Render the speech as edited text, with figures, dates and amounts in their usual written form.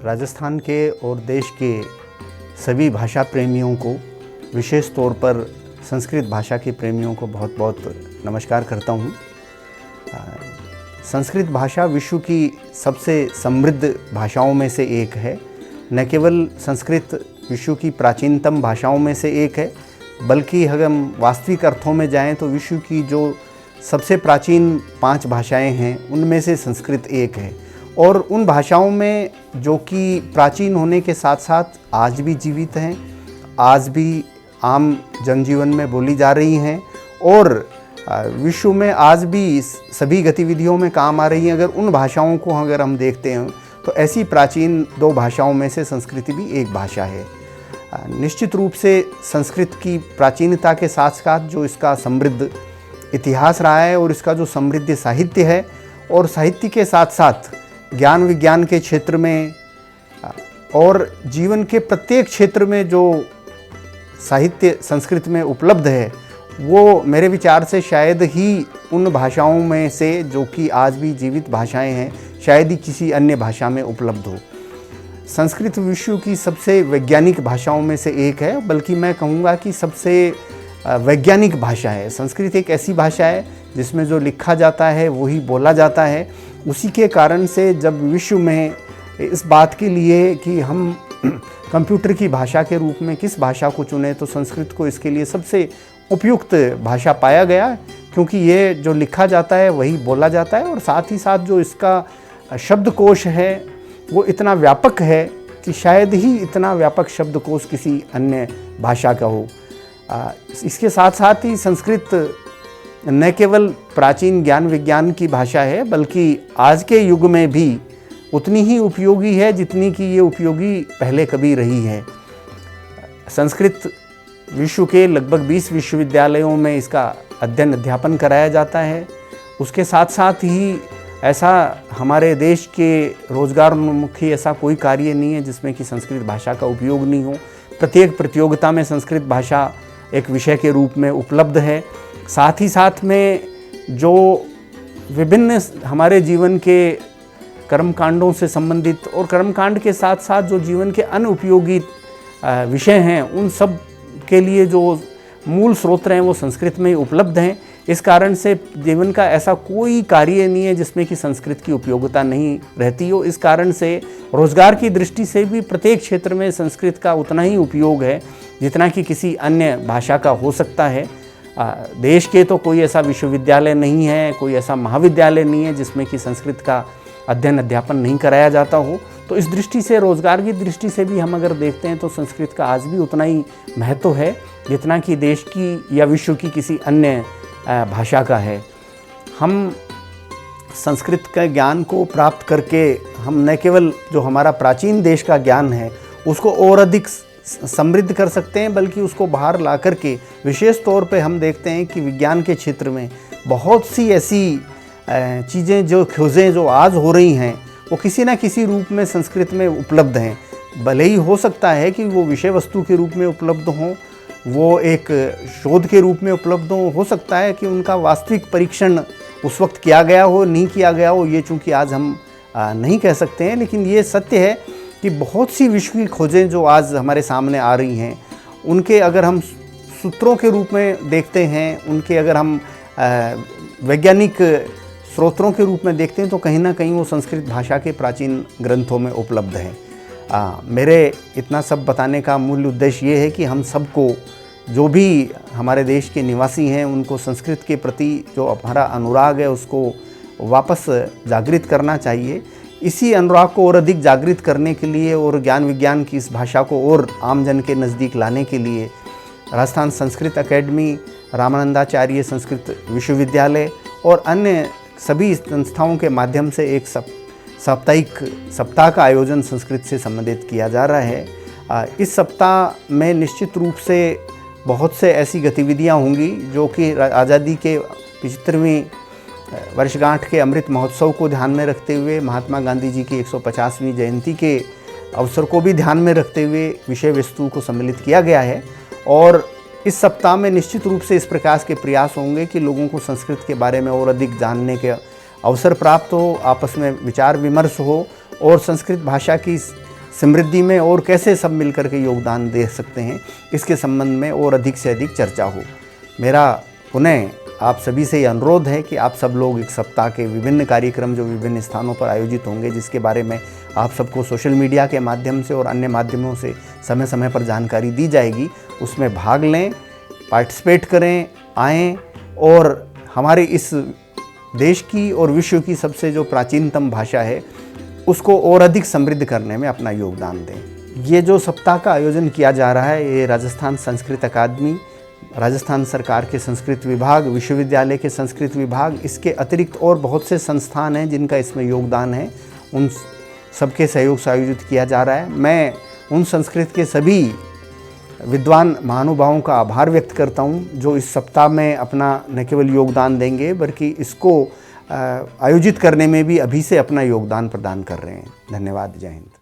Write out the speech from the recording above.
राजस्थान के और देश के सभी भाषा प्रेमियों को, विशेष तौर पर संस्कृत भाषा के प्रेमियों को बहुत बहुत नमस्कार करता हूँ। संस्कृत भाषा विश्व की सबसे समृद्ध भाषाओं में से एक है। न केवल संस्कृत विश्व की प्राचीनतम भाषाओं में से एक है, बल्कि अगर हम वास्तविक अर्थों में जाएं तो विश्व की जो सबसे प्राचीन 5 भाषाएं हैं उनमें से संस्कृत एक है। और उन भाषाओं में जो कि प्राचीन होने के साथ साथ आज भी जीवित हैं, आज भी आम जनजीवन में बोली जा रही हैं और विश्व में आज भी सभी गतिविधियों में काम आ रही हैं। अगर उन भाषाओं को अगर हम देखते हैं तो ऐसी प्राचीन 2 भाषाओं में से संस्कृत भी एक भाषा है। निश्चित रूप से संस्कृत की प्राचीनता के साथ साथ जो इसका समृद्ध इतिहास रहा है और इसका जो समृद्ध साहित्य है, और साहित्य के साथ साथ ज्ञान विज्ञान के क्षेत्र में और जीवन के प्रत्येक क्षेत्र में जो साहित्य संस्कृत में उपलब्ध है, वो मेरे विचार से शायद ही उन भाषाओं में से जो कि आज भी जीवित भाषाएं हैं, शायद ही किसी अन्य भाषा में उपलब्ध हो। संस्कृत विश्व की सबसे वैज्ञानिक भाषाओं में से एक है, बल्कि मैं कहूँगा कि सबसे वैज्ञानिक भाषा है। संस्कृत एक ऐसी भाषा है जिसमें जो लिखा जाता है वही बोला जाता है। उसी के कारण से जब विश्व में इस बात के लिए कि हम कंप्यूटर की भाषा के रूप में किस भाषा को चुने, तो संस्कृत को इसके लिए सबसे उपयुक्त भाषा पाया गया, क्योंकि ये जो लिखा जाता है वही बोला जाता है और साथ ही साथ जो इसका शब्दकोश है वो इतना व्यापक है कि शायद ही इतना व्यापक शब्दकोश किसी अन्य भाषा का हो। इसके साथ साथ ही संस्कृत न केवल प्राचीन ज्ञान विज्ञान की भाषा है, बल्कि आज के युग में भी उतनी ही उपयोगी है जितनी कि ये उपयोगी पहले कभी रही है। संस्कृत विश्व के लगभग 20 विश्वविद्यालयों में इसका अध्ययन अध्यापन कराया जाता है। उसके साथ साथ ही ऐसा हमारे देश के रोजगारोन्मुखी ऐसा कोई कार्य नहीं है जिसमें कि संस्कृत भाषा का उपयोग नहीं हो। प्रत्येक प्रतियोगिता में संस्कृत भाषा एक विषय के रूप में उपलब्ध है। साथ ही साथ में जो विभिन्न हमारे जीवन के कर्मकांडों से संबंधित और कर्मकांड के साथ साथ जो जीवन के अन्य उपयोगी विषय हैं, उन सब के लिए जो मूल स्रोत हैं वो संस्कृत में उपलब्ध हैं। इस कारण से जीवन का ऐसा कोई कार्य नहीं है जिसमें कि संस्कृत की उपयोगिता नहीं रहती हो। इस कारण से रोजगार की दृष्टि से भी प्रत्येक क्षेत्र में संस्कृत का उतना ही उपयोग है जितना कि किसी अन्य भाषा का हो सकता है। देश के तो कोई ऐसा विश्वविद्यालय नहीं है, कोई ऐसा महाविद्यालय नहीं है जिसमें कि संस्कृत का अध्ययन अध्यापन नहीं कराया जाता हो। तो इस दृष्टि से, रोजगार की दृष्टि से भी हम अगर देखते हैं तो संस्कृत का आज भी उतना ही महत्व है जितना कि देश की या विश्व की किसी अन्य भाषा का है। हम संस्कृत के ज्ञान को प्राप्त करके हम न केवल जो हमारा प्राचीन देश का ज्ञान है उसको और अधिक समृद्ध कर सकते हैं, बल्कि उसको बाहर ला करके विशेष तौर पे हम देखते हैं कि विज्ञान के क्षेत्र में बहुत सी ऐसी चीज़ें, जो खोजें जो आज हो रही हैं, वो किसी न किसी रूप में संस्कृत में उपलब्ध हैं। भले ही हो सकता है कि वो विषय वस्तु के रूप में उपलब्ध हों, वो एक शोध के रूप में उपलब्ध हो सकता है कि उनका वास्तविक परीक्षण उस वक्त किया गया हो, नहीं किया गया हो, ये चूँकि आज हम नहीं कह सकते हैं। लेकिन ये सत्य है कि बहुत सी विश्व की खोजें जो आज हमारे सामने आ रही हैं, उनके अगर हम सूत्रों के रूप में देखते हैं, उनके अगर हम वैज्ञानिक स्रोतों के रूप में देखते हैं, तो कहीं ना कहीं वो संस्कृत भाषा के प्राचीन ग्रंथों में उपलब्ध हैं। मेरे इतना सब बताने का मूल उद्देश्य ये है कि हम सबको, जो भी हमारे देश के निवासी हैं, उनको संस्कृत के प्रति जो हमारा अनुराग है उसको वापस जागृत करना चाहिए। इसी अनुराग को और अधिक जागृत करने के लिए और ज्ञान विज्ञान की इस भाषा को और आमजन के नज़दीक लाने के लिए राजस्थान संस्कृत अकेडमी, रामानंदाचार्य संस्कृत विश्वविद्यालय और अन्य सभी संस्थाओं के माध्यम से एक साप्ताहिक सप्ताह का आयोजन संस्कृत से संबंधित किया जा रहा है। इस सप्ताह में निश्चित रूप से बहुत से ऐसी गतिविधियां होंगी जो कि आज़ादी के 75वीं वर्षगांठ के अमृत महोत्सव को ध्यान में रखते हुए, महात्मा गांधी जी की 150वीं जयंती के अवसर को भी ध्यान में रखते हुए विषय वस्तु को सम्मिलित किया गया है। और इस सप्ताह में निश्चित रूप से इस प्रकार के प्रयास होंगे कि लोगों को संस्कृत के बारे में और अधिक जानने के अवसर प्राप्त हो, आपस में विचार विमर्श हो और संस्कृत भाषा की समृद्धि में और कैसे सब मिलकर के योगदान दे सकते हैं, इसके संबंध में और अधिक से अधिक चर्चा हो। मेरा पुनः आप सभी से ये अनुरोध है कि आप सब लोग एक सप्ताह के विभिन्न कार्यक्रम जो विभिन्न स्थानों पर आयोजित होंगे, जिसके बारे में आप सबको सोशल मीडिया के माध्यम से और अन्य माध्यमों से समय समय पर जानकारी दी जाएगी, उसमें भाग लें, पार्टिसिपेट करें, आएँ और हमारे इस देश की और विश्व की सबसे जो प्राचीनतम भाषा है उसको और अधिक समृद्ध करने में अपना योगदान दें। ये जो सप्ताह का आयोजन किया जा रहा है, ये राजस्थान संस्कृत अकादमी, राजस्थान सरकार के संस्कृत विभाग, विश्वविद्यालय के संस्कृत विभाग, इसके अतिरिक्त और बहुत से संस्थान हैं जिनका इसमें योगदान है, उन सबके सहयोग से आयोजित किया जा रहा है। मैं उन संस्कृत के सभी विद्वान महानुभावों का आभार व्यक्त करता हूँ जो इस सप्ताह में अपना न केवल योगदान देंगे बल्कि इसको आयोजित करने में भी अभी से अपना योगदान प्रदान कर रहे हैं। धन्यवाद। जय हिंद।